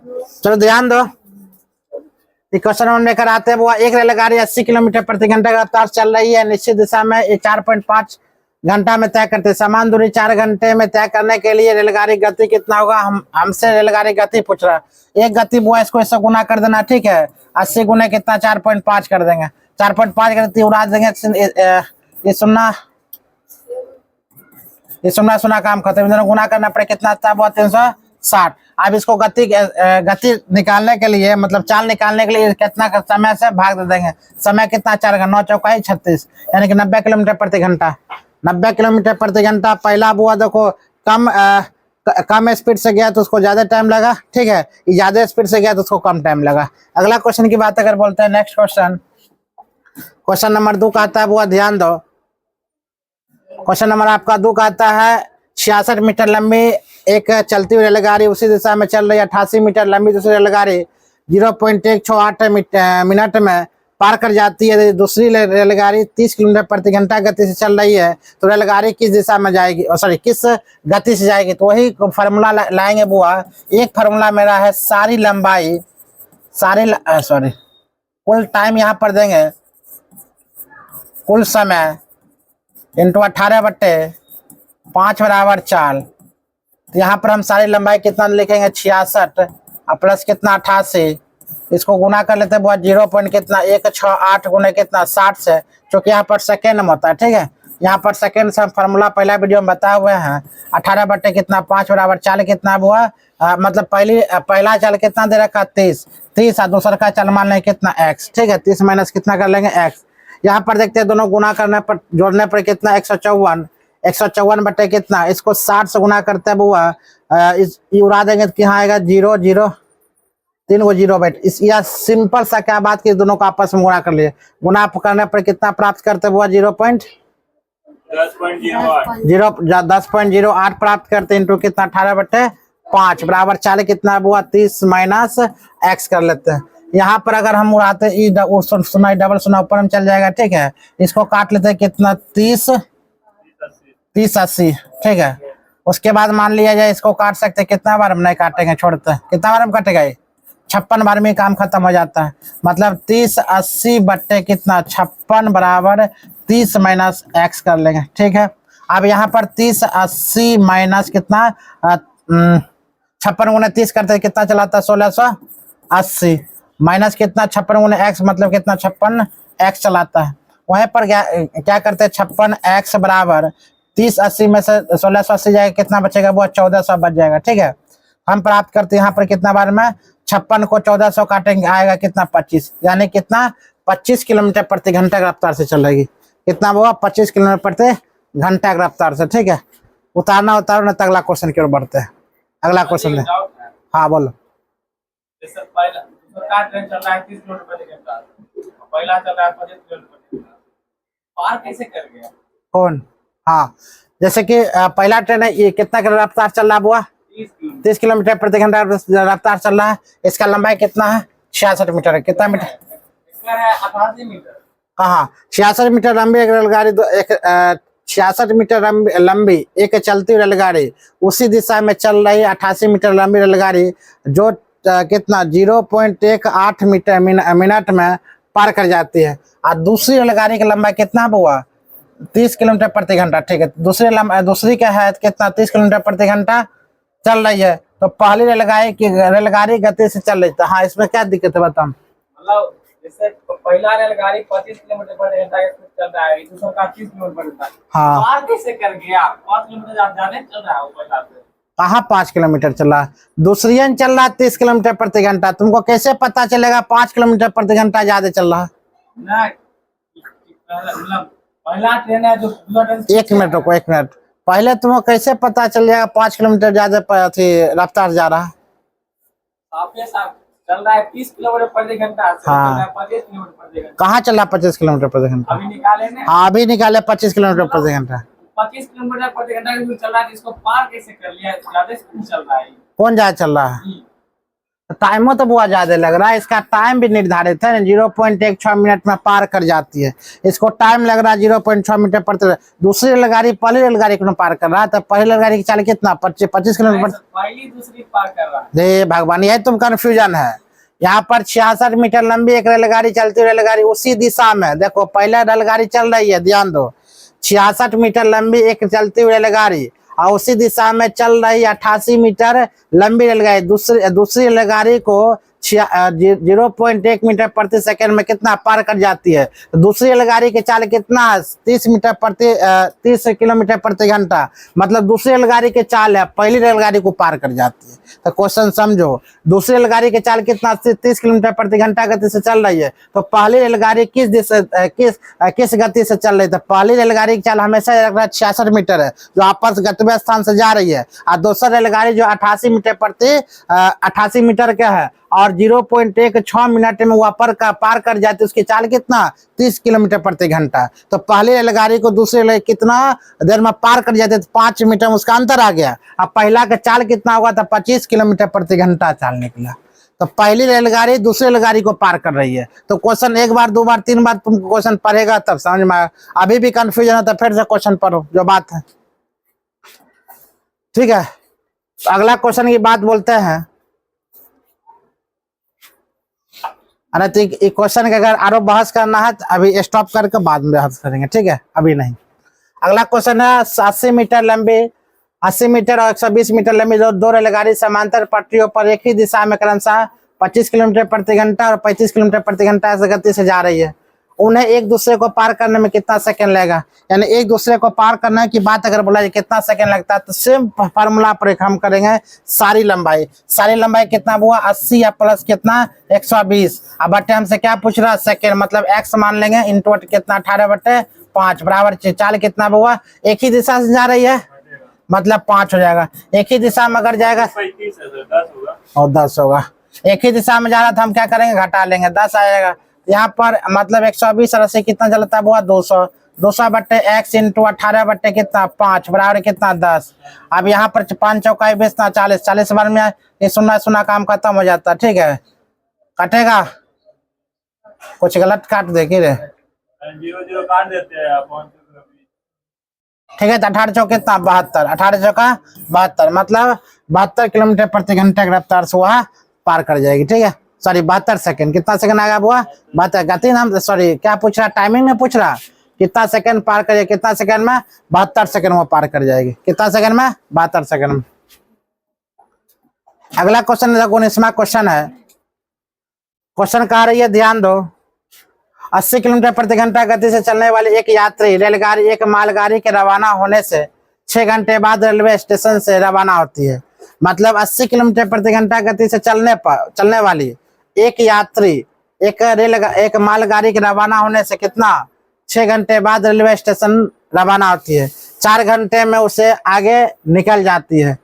चलो ध्यान दो, क्वेश्चन नंबर लेकर आते हैं। वो एक रेलगाड़ी 80 किलोमीटर प्रति घंटा की रफ्तार चल रही है, निश्चित दिशा में 4.5 घंटा में तय करते हैं। समान दूरी 4 घंटे में तय करने के लिए रेलगाड़ी गति कितना होगा? हमसे रेलगाड़ी गति पूछ रहा है। एक गति वो इसको इससे गुना कर देना, ठीक है। 80 गुना कितना? 4.5 कर देंगे। 4.5 गति उड़ा देंगे। ये सुनना सुना काम खत्म। इधर गुना करना पड़े, कितना आता है? वो 360। अब इसको गति निकालने के लिए, मतलब चाल निकालने के लिए कितना का समय से भाग दे देंगे। समय कितना? 4 का 9 चौका 36, यानी कि 90 किलोमीटर प्रति घंटा। 90 किलोमीटर प्रति घंटा। पहला बुआ देखो कम स्पीड से गया तो उसको ज्यादा टाइम लगा, ठीक है। ज्यादा स्पीड से गया तो उसको कम टाइम लगा। अगला क्वेश्चन की बात अगर बोलते हैं, नेक्स्ट क्वेश्चन नंबर 2 का आता है। बुआ ध्यान दो, क्वेश्चन नंबर आपका 2 का आता है। 66 मीटर लंबी एक चलती हुई रेलगाड़ी उसी दिशा में चल रही है। 88 मीटर लंबी दूसरी रेलगाड़ी 0.168 मिनट में पार कर जाती है। दूसरी रेलगाड़ी 30 किलोमीटर प्रति घंटा गति से चल रही है, तो रेलगाड़ी किस दिशा में जाएगी? सॉरी, किस गति से जाएगी? तो वही फार्मूला लाएंगे बुआ। एक फार्मूला मेरा है सारी लंबाई, कुल टाइम यहाँ पर देंगे, कुल समय इंटू 18/5 बराबर 4। तो यहाँ पर हम सारी लंबाई कितना लिखेंगे? 66 और प्लस कितना? 88। इसको गुना कर लेते हैं बहुत 0 पॉइंट कितना 168 गुना कितना 60 से, क्योंकि यहाँ पर सेकेंड में होता है, ठीक है। यहाँ पर सेकेंड से फार्मूला पहला वीडियो में बताए हुए हैं। 18 कितना 5 बराबर 4 कितना हुआ? मतलब पहला चाल कितना दे रखा? 30 और दूसरा का चाल मान लें कितना? x, ठीक है। 30 माइनस कितना कर लेंगे? x। यहाँ पर देखते हैं दोनों गुना करने पर, जोड़ने पर कितना? 154 बटे कितना? इसको 60 से गुना करते हैं बुआ। ये उड़ा देंगे तो यहाँ आएगा 0 0, 3 को 0 बैठ। इस यह सिंपल सा क्या बात की दोनों को आपस में गुना कर लिए। गुना करने पर कितना प्राप्त करते हैं बुआ? 10.08 प्राप्त करते हैं। इंटू कितना? 18/5 बराबर 4 कितना बुआ? 30 माइनस x कर लेते हैं। यहाँ पर अगर हम उड़ाते सुना डबल सुना ऊपर में चल जाएगा, ठीक है। इसको काट लेते हैं कितना? 30 80, ठीक है। उसके बाद मान लिया जाए इसको काट सकते हैं, कितना बार हम नहीं काटेंगे, छोड़ते हैं। कितना बार हम काटेगा? 56 बार में काम खत्म हो जाता है। मतलब 30 80 बट्टे कितना? 56 बराबर 30 माइनस x कर लेंगे, ठीक है। अब यहाँ पर 30 80 माइनस कितना? 56 गुना 30 करते हैं, कितना चलाता है? 1680 माइनस कितना? 56 गुना x मतलब कितना? 56 x चलाता है। वहीं पर क्या करते हैं? 56 x बराबर 30 80 में से 1680 जाएगा, कितना बचेगा? वो 1400 बच जाएगा, ठीक है। हम प्राप्त करते हैं यहाँ पर कितना बार में? 56 को 1400 काटेंगे, आएगा कितना? 25, यानी कितना? 25 किलोमीटर प्रति घंटा की रफ्तार से चलेगी। कितना हुआ? 25 किलोमीटर प्रति घंटा की रफ्तार से, ठीक है। उतारना ना तो अगला क्वेश्चन की ओर बढ़ते हैं। अगला क्वेश्चन है, हाँ बोलो। कौन? हाँ, जैसे कि पहला ट्रेन है, ये कितना रफ्तार चल रहा है बुआ? 30 किलोमीटर प्रति घंटा रफ्तार चल रहा है। इसका लंबाई कितना है? 66 मीटर है। कितना मीटर? 88 मीटर। हाँ, 66 मीटर लंबी एक रेलगाड़ी, 66 मीटर लंबी एक चलती रेलगाड़ी उसी दिशा में चल रही 88 मीटर लंबी रेलगाड़ी जो कितना 0.18 मिनट में पार कर जाती है। और दूसरी रेलगाड़ी का लंबाई कितना हुआ? 30 किलोमीटर प्रति घंटा, ठीक है। दूसरी का है कितना? 30 किलोमीटर प्रति घंटा चल रही है। तो पहली रेलगाड़ी गति से चल रही है। हाँ, इसमें क्या दिक्कत है बताओ? मतलब जैसे पहला रेलगाड़ी 25 किलोमीटर प्रति घंटा चल रहा है, दूसरा का 30 किलोमीटर प्रति घंटा। हाँ, पार कैसे कर गया? 5 किलोमीटर जाने चल रहा है पहला से। कहाँ 5 किलोमीटर चल रहा है? दूसरी चल रहा है 30 किलोमीटर प्रति घंटा। तुमको कैसे पता चलेगा 5 किलोमीटर प्रति घंटा ज्यादा चल रहा है? पहला ट्रेन है जो 1 मिनट रुको, 1 मिनट। पहले तुमको कैसे पता चल जाएगा 5 किलोमीटर ज्यादा रफ्तार जा रहा है? चल रहा है 30 किलोमीटर प्रति घंटा। हाँ, 25 किलोमीटर प्रति घंटा। कहाँ चल रहा 25 किलोमीटर प्रति घंटा? अभी निकाले ना। हाँ, अभी निकाले 25 किलोमीटर प्रति घंटा। 25 किलोमीटर प्रति घंटा चल रहा है, इसको पार कैसे कर लिया? ज्यादा स्पीड चल रहा है। कौन ज्यादा चल रहा है? टाइमो तो बहुत ज्यादा लग रहा है, इसका टाइम भी निर्धारित है, 0.16 मिनट में पार कर जाती है। इसको टाइम लग रहा है 0.6 मीटर प्रति। दूसरी रेलगाड़ी पहली रेलगाड़ी को पार कर रहा है, तो पहली रेलगाड़ी की चाल कितना 25 किलोमीटर पहली दूसरी पार कर रहा है। दे भगवान, यही तुम कंफ्यूजन है। यहाँ पर 66 मीटर लंबी एक रेलगाड़ी चलती हुई रेलगाड़ी उसी दिशा में, देखो पहला रेलगाड़ी चल रही है, ध्यान दो, 66 मीटर लंबी एक चलती हुई रेलगाड़ी और उसी दिशा में चल रही 88 मीटर लंबी रेलगाड़ी, दूसरी रेलगाड़ी को 0.1 मीटर प्रति सेकंड में कितना पार कर जाती है। तो दूसरी रेलगाड़ी की चाल कितना है 30 किलोमीटर प्रति घंटा, मतलब दूसरी रेलगाड़ी की चाल है पहली रेलगाड़ी को पार कर जाती है। तो क्वेश्चन समझो, दूसरी रेलगाड़ी की चाल कितना 30 किलोमीटर प्रति घंटा गति से चल रही है, तो पहली रेलगाड़ी किस गति से चल रही है। तो पहली रेलगाड़ी की चाल हमेशा 66 मीटर है जो आपस गंतव्य स्थान से जा रही है, और दूसरी रेलगाड़ी जो 88 मीटर का है और 0.16 मिनट में वह पार कर जाती है, उसकी चाल कितना 30 किलोमीटर प्रति घंटा। तो पहली रेलगाड़ी को दूसरी रेलगाड़ी कितना देर में पार कर जाते, 5 मिनट में उसका अंतर आ गया। अब पहला का चाल कितना होगा, तो 25 किलोमीटर प्रति घंटा चाल निकला। तो पहली रेलगाड़ी दूसरी रेलगाड़ी को पार कर रही है। तो क्वेश्चन एक बार दो बार तीन बार तुम क्वेश्चन पढ़ेगा तब समझ में आएगा। अभी भी कंफ्यूजन है तो फिर से क्वेश्चन पढ़ो जो बात है, ठीक है। तो अगला क्वेश्चन की बात बोलते हैं, अरे तो क्वेश्चन के अगर आरो बहस करना है तो अभी स्टॉप करके बाद में बहस करेंगे, ठीक है, अभी नहीं। अगला क्वेश्चन है 80 मीटर लंबी 80 मीटर और 120 मीटर लंबी दो रेलगाड़ी समांतर पटरियों पर एक ही दिशा में क्रमशः 25 किलोमीटर प्रति घंटा और 35 किलोमीटर प्रति घंटा से गति से जा रही है। उन्हें एक दूसरे को पार करने में कितना सेकंड लगेगा। यानी एक दूसरे को पार करने की बात अगर बोला जाए कितना सेकंड लगता है, तो सेम फार्मूला पर हम करेंगे सारी लंबाई कितना हुआ 80 या प्लस कितना 120। अब बटे हमसे क्या पूछ रहा है सेकंड, मतलब x मान लेंगे इंटू कितना 18/5 बराबर चाल कितना हुआ, एक ही दिशा से जा रही है मतलब 5 हो जाएगा। एक ही दिशा में अगर जाएगा और 10 होगा। एक ही दिशा में जा रहा था हम क्या करेंगे घटा लेंगे 10 आएगा। यहाँ पर मतलब 120 और 80 कितना चलता है हुआ 200 बट्टे x इंटू 18 बट्टे कितना 5 बराबर कितना 10। अब यहाँ पर 5 चौका 20 40 बार में ये सुना काम खत्म हो जाता है, ठीक है। कटेगा कुछ गलत काट दे रे 0 काट देते हैं, ठीक है। तो 18 चौक कितना 72, 18 चौका 72 मतलब 72 किलोमीटर प्रति घंटे की रफ्तार से वह पार कर जाएगी, ठीक है। सॉरी 72 सेकंड, कितना सेकंड आ गया बुआ 72 गति नाम सॉरी क्या पूछ रहा टाइमिंग में पूछ रहा कितना सेकंड पार करिए, कितना सेकंड में 72 सेकंड में पार कर जाएगी, कितना सेकंड में 72 सेकंड में। अगला क्वेश्चन 19वां क्वेश्चन है, क्वेश्चन कह रही है ध्यान दो, 80 किलोमीटर प्रति घंटा गति से चलने वाली एक यात्री रेलगाड़ी एक मालगाड़ी के रवाना होने से 6 घंटे बाद रेलवे स्टेशन से रवाना होती है। मतलब 80 किलोमीटर प्रति घंटा गति से चलने वाली एक यात्री एक मालगाड़ी के रवाना होने से कितना 6 घंटे बाद रेलवे स्टेशन रवाना होती है। 4 घंटे में उसे आगे निकल जाती है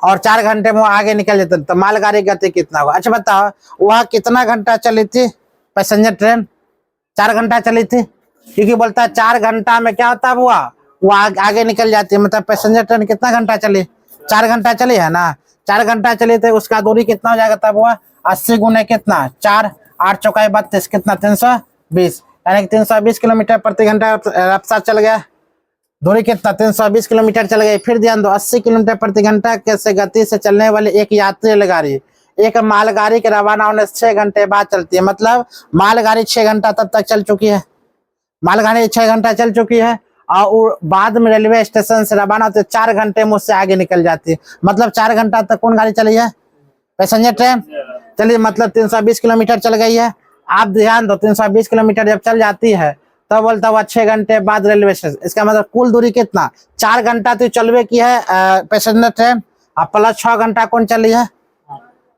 और 4 घंटे में वो आगे निकल जाती है, तो मालगाड़ी गति कितना होगा। अच्छा बताओ वह कितना घंटा चली थी पैसेंजर ट्रेन, 4 घंटा चली थी, क्योंकि बोलता है 4 घंटा में क्या होता है वो आगे निकल जाती है। मतलब पैसेंजर ट्रेन कितना घंटा चली 4 घंटा चली है ना, 4 घंटा चली तो उसका दूरी कितना हो जाएगा तब हुआ 80 गुने कितना 4 8 चौका 32 कितना 320, यानी कि 320 किलोमीटर प्रति घंटा रफ्तार चल गया। दूरी कितना 320 किलोमीटर चल गई। फिर ध्यान दो 80 किलोमीटर प्रति घंटा से गति से चलने वाली एक यात्री रेलगाड़ी एक मालगाड़ी के रवाना होने से 6 घंटे बाद चलती है। मतलब मालगाड़ी 6 घंटा तब तक चल चुकी है, मालगाड़ी 6 घंटा चल चुकी है और बाद में रेलवे स्टेशन से रवाना होते 4 घंटे में उससे आगे निकल जाती है। मतलब 4 घंटा तक कौन गाड़ी चली है पैसेंजर ट्रेन चलिए, मतलब 320 किलोमीटर चल गई है। आप ध्यान दो 320 किलोमीटर जब चल जाती है तो बोलता हुआ 6 घंटे बाद रेलवे स्टेशन, इसका मतलब कुल दूरी कितना 4 घंटा तो चलवे की है पैसेंजर ट्रेन और प्लस 6 घंटा कौन चली है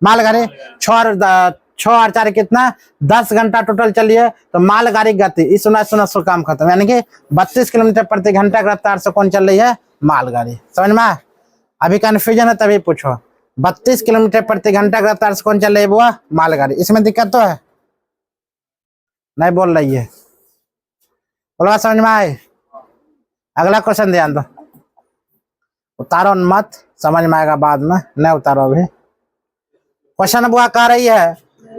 मालगाड़ी, 6 और 4 कितना 10 घंटा टोटल चलिए। तो मालगाड़ी गति इस सुना काम खत्म, यानी कि 32 किलोमीटर प्रति घंटा की रफ्तार से कौन चल रही है मालगाड़ी। समझ में अभी कंफ्यूजन है तभी पूछो, 32 किलोमीटर प्रति घंटा की रफ्तार से कौन चल रही है वो मालगाड़ी। इसमें दिक्कत तो है नहीं बोल रही है, बोलवा समझ में आए। अगला क्वेश्चन ध्यान दो, उतारो मत समझ में आएगा बाद में, नहीं उतारो अभी। क्वेश्चन बुआ कह रही है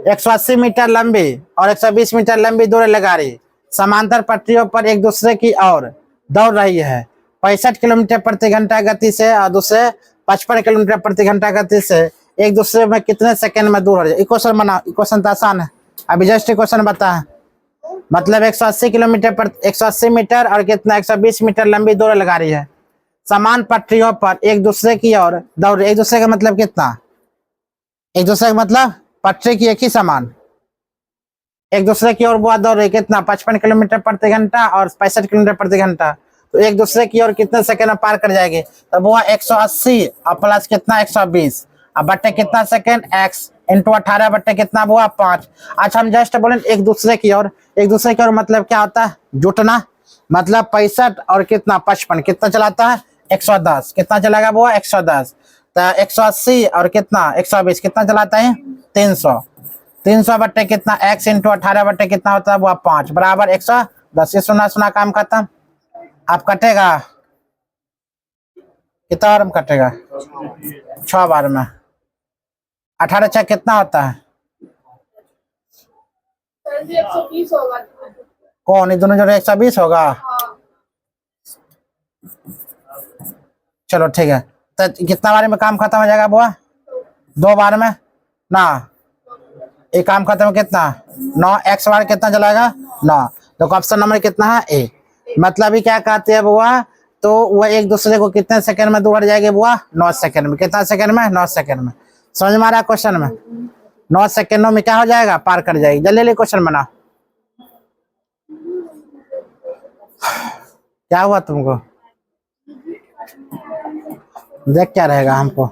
180 मीटर लंबी और 120 मीटर लंबी दो रेलगाड़ी समांतर पटरियों पर एक दूसरे की ओर दौड़ रही है 65 किलोमीटर प्रति घंटा गति से और दूसरे 55 किलोमीटर प्रति घंटा गति से एक दूसरे में कितने सेकंड में दूर हो जाए। क्वेश्चन बना, क्वेश्चन तो आसान है, अभी जस्ट क्वेश्चन बता है। मतलब 180 किलोमीटर पर 180 मीटर और कितना 120 मीटर लंबी दो रेलगाड़ी है समान पटरियों पर एक दूसरे की ओर दौड़, एक दूसरे का मतलब कितना, एक दूसरे का मतलब पटरी की एक ही समान, एक दूसरे की ओर बुआ दौड़ रही कितना 55 किलोमीटर प्रति घंटा और 65 किलोमीटर प्रति घंटा, तो एक दूसरे की ओर कितने सेकंड में पार कर जाएगी। तो बुआ 180 और प्लस कितना 120 अब बट्टे कितना सेकंड x इंटू 18 बट्टे कितना बुआ 5। अच्छा हम जस्ट बोले एक दूसरे की ओर, एक दूसरे की ओर मतलब क्या होता है जुटना, मतलब 65 और कितना 55 कितना चलाता है 110, कितना चलाएगा बुआ 110। तो 180 और कितना 120 कितना चलाता है 300, 300 बट्टे कितना x इंटू 18 बट्टे कितना होता है वो 5 बराबर 110। ये सुना सुना काम खत्म। आप कटेगा कितना बार में कटेगा 6 बार में। 18 छः कितना होता है 120 होगा। कौन, ये दोनों जोड़े 120 होगा। चलो ठीक है, तो कितना बार में काम खत्म हो जाएगा बुआ 2 बार में ना, एक काम खत्म कितना 9 x बार कितना चलाएगा 9। तो ऑप्शन नंबर कितना है ए। मतलब ही क्या कहते हैं बुआ, तो वह एक दूसरे को कितने सेकंड में दूर जाएगी बुआ 9 सेकंड में, कितना सेकंड में 9 सेकंड में। समझ में आ रहा है क्वेश्चन में 9 सेकंडों में क्या हो जाएगा पार कर जाएगी। जल्दी जल्दी क्वेश्चन बना। क्या हुआ तुमको, देख क्या रहेगा हमको।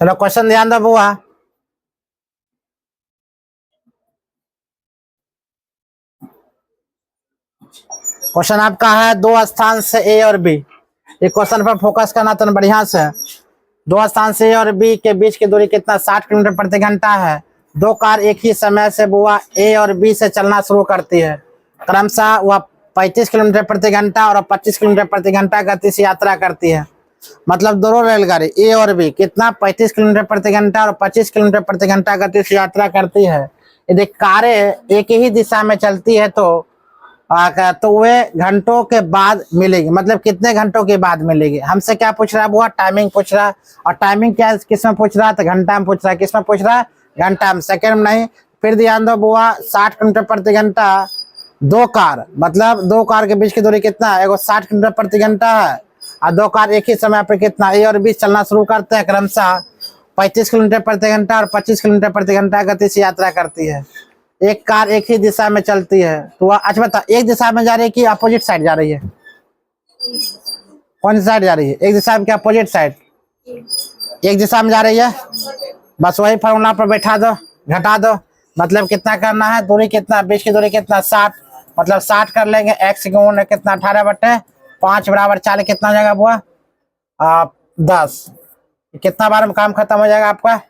चलो क्वेश्चन ध्यान दो बुआ। क्वेश्चन आपका है दो स्थान से ए और बी, ये क्वेश्चन पर फोकस करना तो बढ़िया से। दो स्थान से ए और बी के बीच की दूरी कितना 60 किलोमीटर प्रति घंटा है। दो कार एक ही समय से बुआ ए और बी से चलना शुरू करती है, क्रमशः वह 35 किलोमीटर प्रति घंटा और 25 किलोमीटर प्रति घंटा गति से यात्रा करती है। मतलब दोनों रेलगाड़ी ए और बी कितना 35 किलोमीटर प्रति घंटा और 25 किलोमीटर प्रति घंटा गति से यात्रा करती है। यदि कारें एक ही दिशा में चलती है तो वे घंटों के बाद मिलेगी, मतलब कितने घंटों के बाद मिलेगी। हमसे क्या पूछ रहा है बुआ, टाइमिंग पूछ रहा है, और टाइमिंग क्या किस में पूछ रहा है तो घंटा में पूछ रहा है, किस में पूछ रहा है घंटा में, सेकंड में नहीं। फिर ध्यान दो बुआ 60 किलोमीटर प्रति घंटा दो कार, मतलब दो कार के बीच की दूरी कितना है, एगो 60 किलोमीटर प्रति घंटा है और दो कार एक ही समय पर कितना ए और बी चलना शुरू करते हैं, क्रमशः 35 किलोमीटर प्रति घंटा और 25 किलोमीटर प्रति घंटा गति से यात्रा करती है। एक कार एक ही दिशा में चलती है तो वह, अच्छा बता एक दिशा में जा रही है कि अपोजिट साइड जा रही है, कौन सी साइड जा रही है, एक दिशा में क्या अपोजिट साइड, एक दिशा में जा रही है। बस वही फॉर्मूला पर बैठा दो घटा दो, मतलब कितना करना है दूरी कितना बीच की दूरी कितना 60, मतलब 60 कर लेंगे x गुण कितना 18 बटे 5 बराबर 4 कितना हो जाएगा बुआ 10। कितना बार में काम खत्म हो जाएगा आपका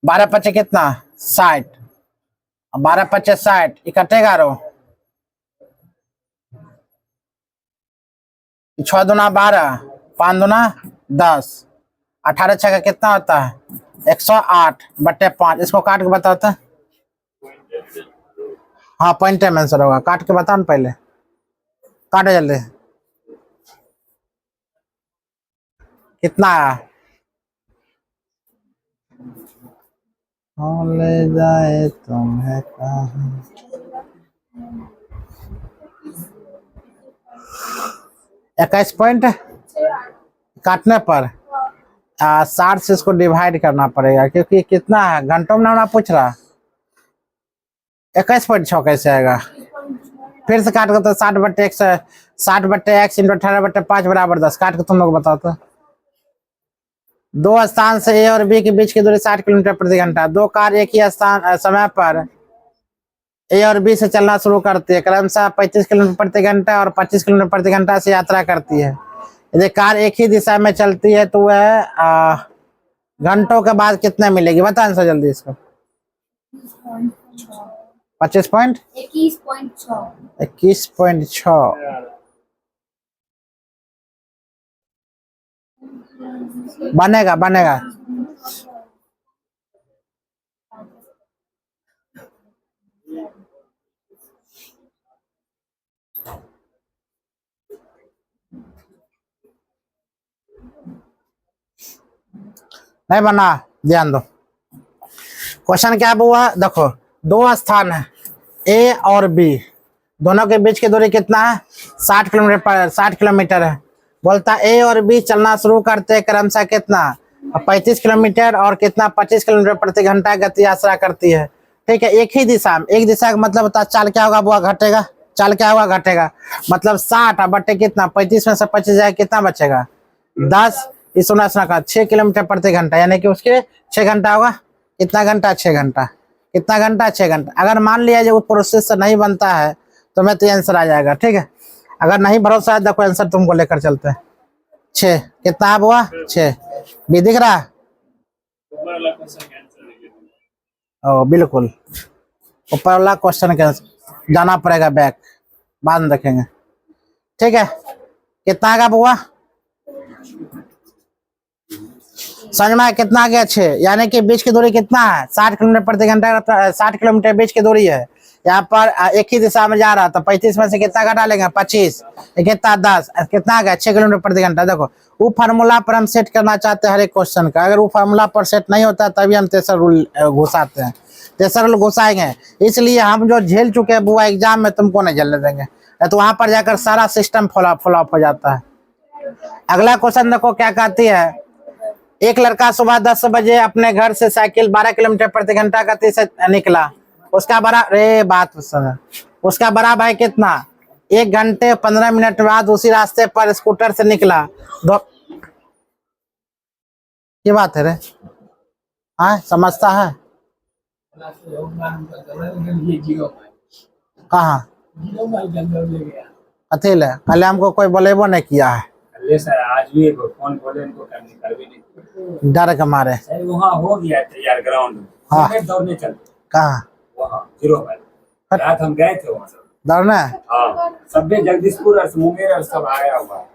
12 पच्चीस कितना 60, 12 पच्चीस 60 इकट्ठेगा रो 6 दूना 12 5 दूना 10, 18 छः का कितना होता है 108 बट्टे 5। इसको काट के बताओ तो, हाँ पॉइंट में आंसर होगा, काट के बताओ ना पहले, काटो जल्दी कितना ले जाए तुम्हें कहाँ 21 पॉइंट काटने पर 60 से इसको डिवाइड करना पड़ेगा, क्योंकि कितना है घंटों में ना पूछ रहा 21.6 कैसे आएगा। फिर से काट के तो 60 बट्टे x इंटू 18 बट्टे 5 बराबर 10, काट के तुम लोग बताओ तो। दो स्थान से ए और बी के बीच की दूरी 60 किलोमीटर प्रति घंटा, दो कार एक ही स्थान समय पर ए और बी से चलना शुरू करती है, क्रमशः 35 किलोमीटर प्रति घंटा और 25 किलोमीटर प्रति घंटा से यात्रा करती है। यदि कार एक ही दिशा में चलती है तो वह घंटों के बाद कितने मिलेगी, बता आंसर जल्दी इसको। 25.21.6 21.6 बनेगा बनेगा। नहीं बना, ध्यान दो। क्वेश्चन क्या हुआ, देखो दो स्थान है ए और बी, दोनों के बीच की दूरी कितना है 60 किलोमीटर है। बोलता ए और बी चलना शुरू करते क्रमशः कितना 35 किलोमीटर और कितना 25 किलोमीटर प्रति घंटा गति यात्रा करती है। ठीक है, एक ही दिशा में, एक दिशा का मतलब होता है चाल क्या होगा बुआ, घटेगा। चाल क्या होगा, घटेगा। मतलब 60 बटे कितना 35 में से 25 जाए कितना बचेगा 10, इस 6 किलोमीटर प्रति घंटा, यानी कि उसके 6 घंटा होगा। कितना घंटा 6 घंटा, कितना घंटा 6 घंटा। अगर मान लिया जो प्रोसेस से नहीं बनता है तो मैं तो आंसर आ जाएगा। ठीक है, अगर नहीं भरोसा है देखो आंसर तुमको लेकर चलते हैं। 6 कितना हुआ 6 भी दिख रहा है। ऊपर वाला क्वेश्चन का आंसर नहीं है। ओ बिल्कुल, ऊपर वाला क्वेश्चन के जाना पड़ेगा बैक, बाद में देखेंगे। ठीक है, कितना का हुआ समझ में आया? कितना आ गया 6, यानी कि बीच की दूरी कितना है 60 किलोमीटर प्रति घंटा, 60 किलोमीटर बीच की दूरी है। यहाँ पर एक ही दिशा में जा रहा था, 35 में से कितना घटा लेंगे 25, कितना 10, कितना आ गया 6 किलोमीटर प्रति घंटा। देखो वो फार्मूला पर हम सेट करना चाहते हैं हर एक क्वेश्चन का, अगर वो फार्मूला पर सेट नहीं होता तभी हम तेसर रूल घुसाते हैं, तेसर रूल घुसाएंगे। इसलिए हम जो झेल चुके हैं बुआ एग्जाम में तुमको नहीं झेलने देंगे, तो वहां पर जाकर सारा सिस्टम फ्लॉप हो जाता है। अगला क्वेश्चन देखो क्या कहती है, एक लड़का सुबह 10 बजे अपने घर से साइकिल 12 किलोमीटर प्रति घंटा गति से निकला। उसका बड़ा उसका बड़ा भाई कितना 1 घंटे 15 मिनट बाद उसी रास्ते पर स्कूटर से निकला। ये बात है रे, हाँ समझता है। कहाँ कथी ले, कल हमको कोई बोलेबो नहीं किया है, ले सर आज भी फोन बोले इनको करने कर भी नहीं, डर के मारे। सर वहाँ हो गया तैयार ग्राउंड, हाँ। दौड़ने चलते कहाँ वहाँ 0 पर रात हम गए थे वहाँ सब दौड़ना। हाँ, सब जगदीशपुर और मुंगेर और सब आया हुआ है।